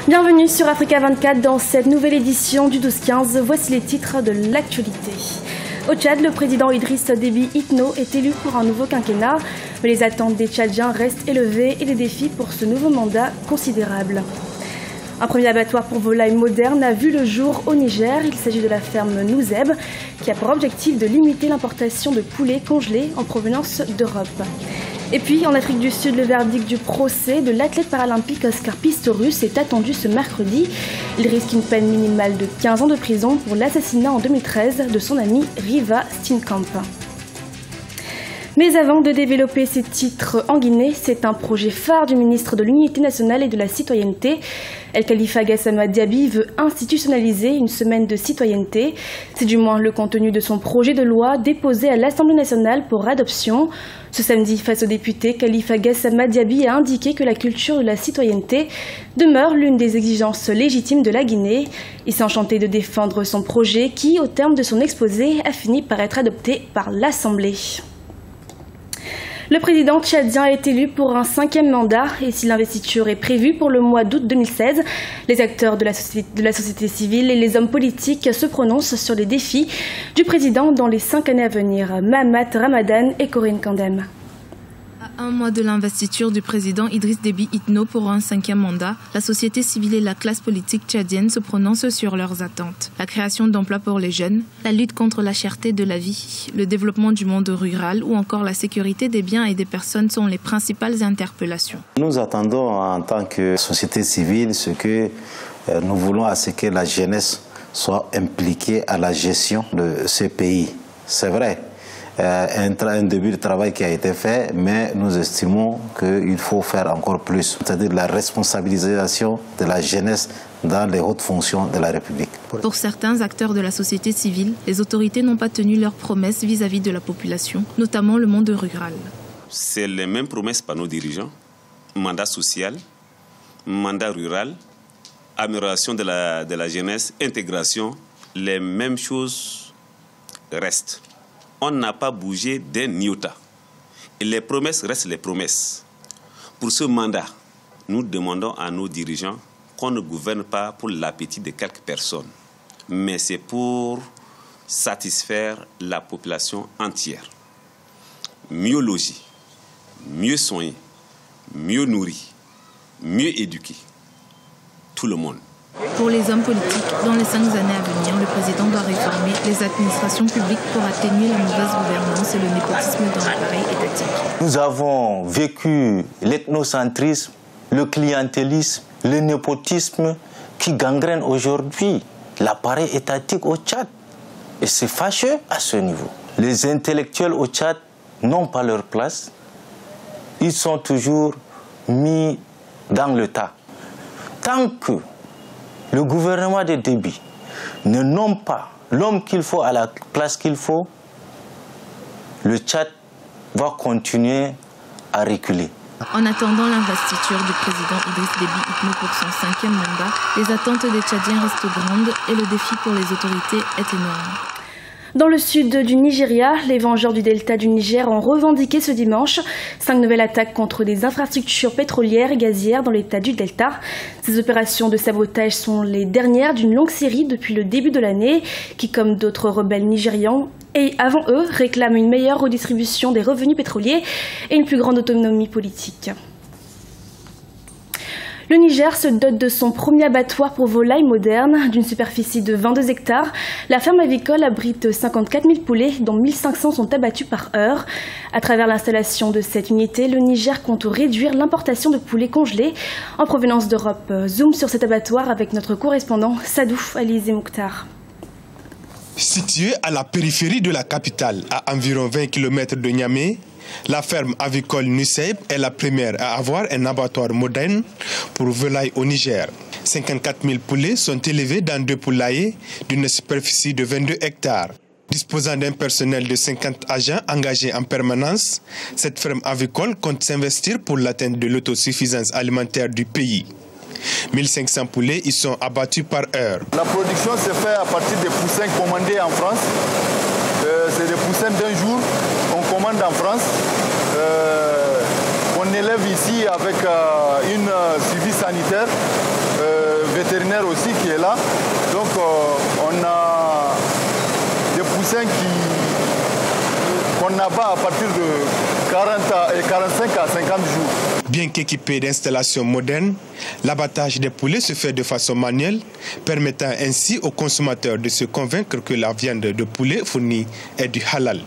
Bienvenue sur Africa 24 dans cette nouvelle édition du 12-15. Voici les titres de l'actualité. Au Tchad, le président Idriss Déby Itno est élu pour un nouveau quinquennat. Mais les attentes des Tchadiens restent élevées et les défis pour ce nouveau mandat considérables. Un premier abattoir pour volailles moderne a vu le jour au Niger. Il s'agit de la ferme Nouzeb, qui a pour objectif de limiter l'importation de poulets congelés en provenance d'Europe. Et puis, en Afrique du Sud, le verdict du procès de l'athlète paralympique Oscar Pistorius est attendu ce mercredi. Il risque une peine minimale de 15 ans de prison pour l'assassinat en 2013 de son ami Riva Steenkamp. Mais avant de développer ces titres en Guinée, c'est un projet phare du ministre de l'Unité nationale et de la citoyenneté. El Khalifa Gassama Diaby veut institutionnaliser une semaine de citoyenneté. C'est du moins le contenu de son projet de loi déposé à l'Assemblée nationale pour adoption. Ce samedi, face aux députés, Khalifa Gassama Diaby a indiqué que la culture de la citoyenneté demeure l'une des exigences légitimes de la Guinée. Il s'est enchanté de défendre son projet qui, au terme de son exposé, a fini par être adopté par l'Assemblée. Le président tchadien est élu pour un 5e mandat et si l'investiture est prévue pour le mois d'août 2016, les acteurs de la société civile et les hommes politiques se prononcent sur les défis du président dans les 5 années à venir. Mahamat Ramadan et Corinne Kandem. À un mois de l'investiture du président Idriss Déby Itno pour un 5e mandat, la société civile et la classe politique tchadienne se prononcent sur leurs attentes. La création d'emplois pour les jeunes, la lutte contre la cherté de la vie, le développement du monde rural ou encore la sécurité des biens et des personnes sont les principales interpellations. Nous attendons en tant que société civile ce que nous voulons, à ce que la jeunesse soit impliquée à la gestion de ce pays. C'est vrai. Un début de travail qui a été fait, mais nous estimons qu'il faut faire encore plus, c'est-à-dire la responsabilisation de la jeunesse dans les hautes fonctions de la République. Pour certains acteurs de la société civile, les autorités n'ont pas tenu leurs promesses vis-à-vis de la population, notamment le monde rural. C'est les mêmes promesses par nos dirigeants, mandat social, mandat rural, amélioration de la jeunesse, intégration, les mêmes choses restent. On n'a pas bougé d'un iota. Et les promesses restent les promesses. Pour ce mandat, nous demandons à nos dirigeants qu'on ne gouverne pas pour l'appétit de quelques personnes, mais c'est pour satisfaire la population entière. Mieux logés, mieux soignés, mieux nourris, mieux éduqués. Tout le monde. Pour les hommes politiques, dans les 5 années à venir, le président doit réformer les administrations publiques pour atténuer la mauvaise gouvernance et le népotisme dans l'appareil étatique. Nous avons vécu l'ethnocentrisme, le clientélisme, le népotisme qui gangrène aujourd'hui l'appareil étatique au Tchad. Et c'est fâcheux à ce niveau. Les intellectuels au Tchad n'ont pas leur place. Ils sont toujours mis dans le tas. Tant que le gouvernement de Déby ne nomme pas l'homme qu'il faut à la place qu'il faut, le Tchad va continuer à reculer. En attendant l'investiture du président Idriss Déby Itno pour son 5e mandat, les attentes des Tchadiens restent grandes et le défi pour les autorités est énorme. Dans le sud du Nigeria, les vengeurs du delta du Niger ont revendiqué ce dimanche 5 nouvelles attaques contre des infrastructures pétrolières et gazières dans l'état du delta. Ces opérations de sabotage sont les dernières d'une longue série depuis le début de l'année qui, comme d'autres rebelles nigérians, et avant eux, réclament une meilleure redistribution des revenus pétroliers et une plus grande autonomie politique. Le Niger se dote de son premier abattoir pour volailles moderne. D'une superficie de 22 hectares, la ferme avicole abrite 54 000 poulets, dont 1500 sont abattus par heure. À travers l'installation de cette unité, le Niger compte réduire l'importation de poulets congelés en provenance d'Europe. Zoom sur cet abattoir avec notre correspondant Sadou Alizé Mouktar. Située à la périphérie de la capitale, à environ 20 km de Niamey, la ferme avicole Nouzeb est la première à avoir un abattoir moderne pour volailles au Niger. 54 000 poulets sont élevés dans 2 poulaillers d'une superficie de 22 hectares. Disposant d'un personnel de 50 agents engagés en permanence, cette ferme avicole compte s'investir pour l'atteinte de l'autosuffisance alimentaire du pays. 1500 poulets y sont abattus par heure. La production se fait à partir des poussins commandés en France. C'est des poussins d'un jour qu'on commande en France. On élève relève ici avec une suivi sanitaire, vétérinaire aussi qui est là. Donc on a des poussins qu'on abat à partir de 45 à 50 jours. Bien qu'équipé d'installations modernes, l'abattage des poulets se fait de façon manuelle, permettant ainsi aux consommateurs de se convaincre que la viande de poulet fournie est du halal.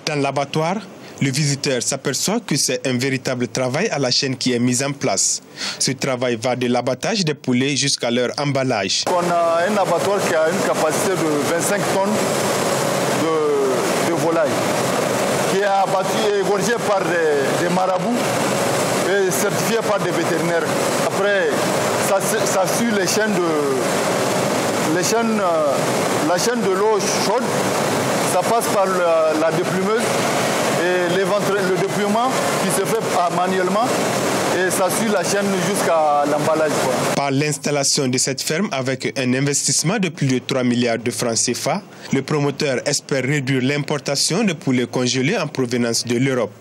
Dans l'abattoir, le visiteur s'aperçoit que c'est un véritable travail à la chaîne qui est mis en place. Ce travail va de l'abattage des poulets jusqu'à leur emballage. On a un abattoir qui a une capacité de 25 tonnes de volailles, qui est abattu et égorgé par des marabouts et certifié par des vétérinaires. Après, ça suit la chaîne de l'eau chaude, ça passe par la déplumeuse et le dépluement qui se fait manuellement et ça suit la chaîne jusqu'à l'emballage. Par l'installation de cette ferme avec un investissement de plus de 3 milliards de francs CFA, le promoteur espère réduire l'importation de poulets congelés en provenance de l'Europe.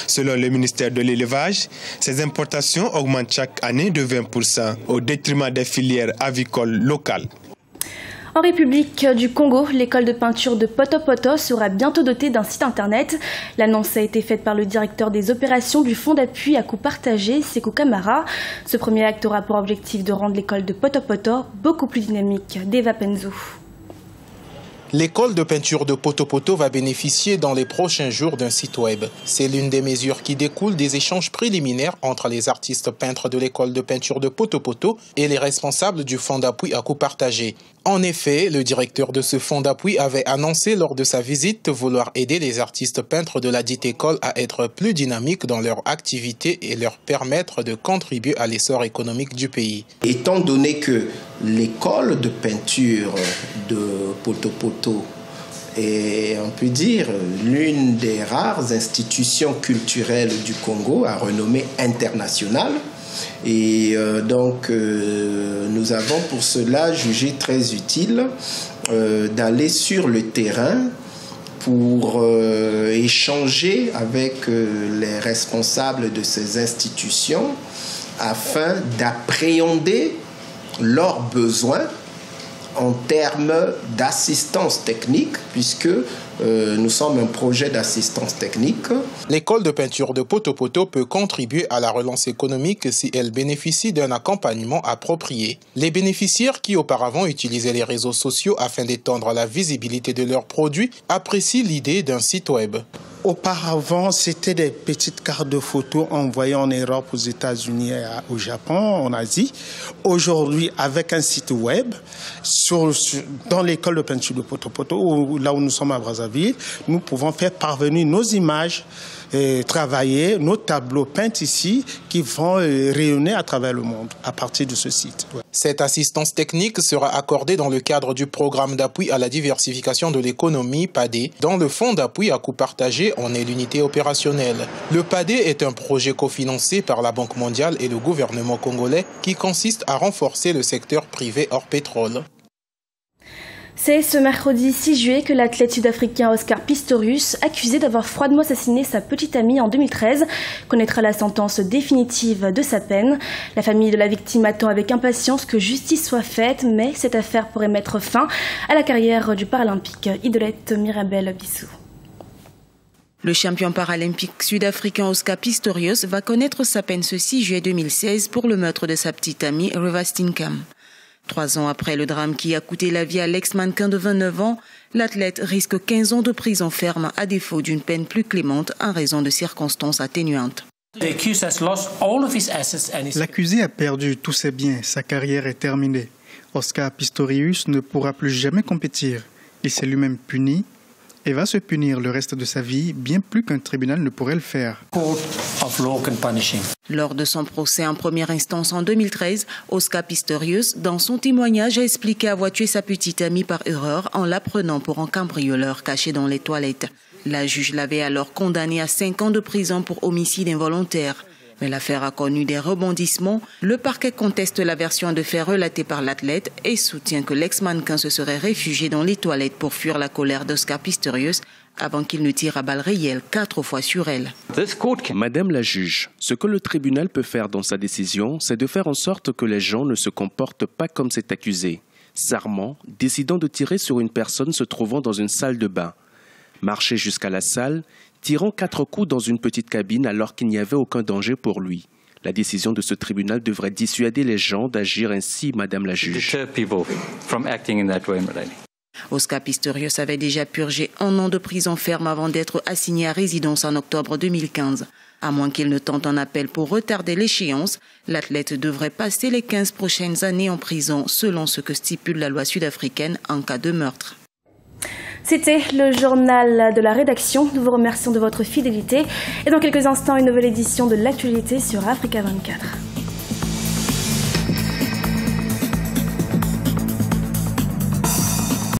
Selon le ministère de l'Élevage, ces importations augmentent chaque année de 20% au détriment des filières avicoles locales. En République du Congo, l'école de peinture de Poto-Poto sera bientôt dotée d'un site internet. L'annonce a été faite par le directeur des opérations du fonds d'appui à coût partagé, Sekou Kamara. Ce premier acte aura pour objectif de rendre l'école de Poto-Poto beaucoup plus dynamique. Deva Penzo. L'école de peinture de Poto-Poto va bénéficier dans les prochains jours d'un site web. C'est l'une des mesures qui découlent des échanges préliminaires entre les artistes peintres de l'école de peinture de Poto-Poto et les responsables du fonds d'appui à coût partagé. En effet, le directeur de ce fonds d'appui avait annoncé lors de sa visite vouloir aider les artistes peintres de la dite école à être plus dynamiques dans leur activité et leur permettre de contribuer à l'essor économique du pays. Étant donné que l'école de peinture de Poto-Poto est, on peut dire, l'une des rares institutions culturelles du Congo à renommée internationale, et donc nous avons pour cela jugé très utile d'aller sur le terrain pour échanger avec les responsables de ces institutions afin d'appréhender leurs besoins en termes d'assistance technique, puisque nous sommes un projet d'assistance technique. L'école de peinture de Poto-Poto peut contribuer à la relance économique si elle bénéficie d'un accompagnement approprié. Les bénéficiaires qui auparavant utilisaient les réseaux sociaux afin d'étendre la visibilité de leurs produits apprécient l'idée d'un site web. Auparavant, c'était des petites cartes de photos envoyées en Europe, aux États-Unis, au Japon, en Asie. Aujourd'hui, avec un site web, dans l'école de peinture de Poto-Poto, là où nous sommes à Brazzaville, nous pouvons faire parvenir nos images, travailler nos tableaux peints ici qui vont rayonner à travers le monde à partir de ce site. Ouais. Cette assistance technique sera accordée dans le cadre du programme d'appui à la diversification de l'économie PADé, dont le fonds d'appui à coût partagé en est l'unité opérationnelle. Le PADé est un projet cofinancé par la Banque mondiale et le gouvernement congolais qui consiste à renforcer le secteur privé hors pétrole. C'est ce mercredi 6 juillet que l'athlète sud-africain Oscar Pistorius, accusé d'avoir froidement assassiné sa petite amie en 2013, connaîtra la sentence définitive de sa peine. La famille de la victime attend avec impatience que justice soit faite, mais cette affaire pourrait mettre fin à la carrière du paralympique Idolette Mirabel Bissou. Le champion paralympique sud-africain Oscar Pistorius va connaître sa peine ce 6 juillet 2016 pour le meurtre de sa petite amie Reeva Steenkamp. 3 ans après le drame qui a coûté la vie à l'ex-mannequin de 29 ans, l'athlète risque 15 ans de prison ferme à défaut d'une peine plus clémente en raison de circonstances atténuantes. L'accusé a perdu tous ses biens, sa carrière est terminée. Oscar Pistorius ne pourra plus jamais compétir. Il s'est lui-même puni et va se punir le reste de sa vie, bien plus qu'un tribunal ne pourrait le faire. Lors de son procès en première instance en 2013, Oscar Pistorius, dans son témoignage, a expliqué avoir tué sa petite amie par erreur en la prenant pour un cambrioleur caché dans les toilettes. La juge l'avait alors condamné à 5 ans de prison pour homicide involontaire. Mais l'affaire a connu des rebondissements. Le parquet conteste la version de fait relatée par l'athlète et soutient que l'ex-mannequin se serait réfugié dans les toilettes pour fuir la colère d'Oscar Pistorius avant qu'il ne tire à balles réelles 4 fois sur elle. Madame la juge, ce que le tribunal peut faire dans sa décision, c'est de faire en sorte que les gens ne se comportent pas comme cet accusé, s'armant, décidant de tirer sur une personne se trouvant dans une salle de bain. Marcher jusqu'à la salle, tirant 4 coups dans une petite cabine alors qu'il n'y avait aucun danger pour lui. La décision de ce tribunal devrait dissuader les gens d'agir ainsi, Madame la juge. Oscar Pistorius avait déjà purgé 1 an de prison ferme avant d'être assigné à résidence en octobre 2015. À moins qu'il ne tente un appel pour retarder l'échéance, l'athlète devrait passer les 15 prochaines années en prison selon ce que stipule la loi sud-africaine en cas de meurtre. C'était le journal de la rédaction. Nous vous remercions de votre fidélité. Et dans quelques instants, une nouvelle édition de l'actualité sur Africa 24.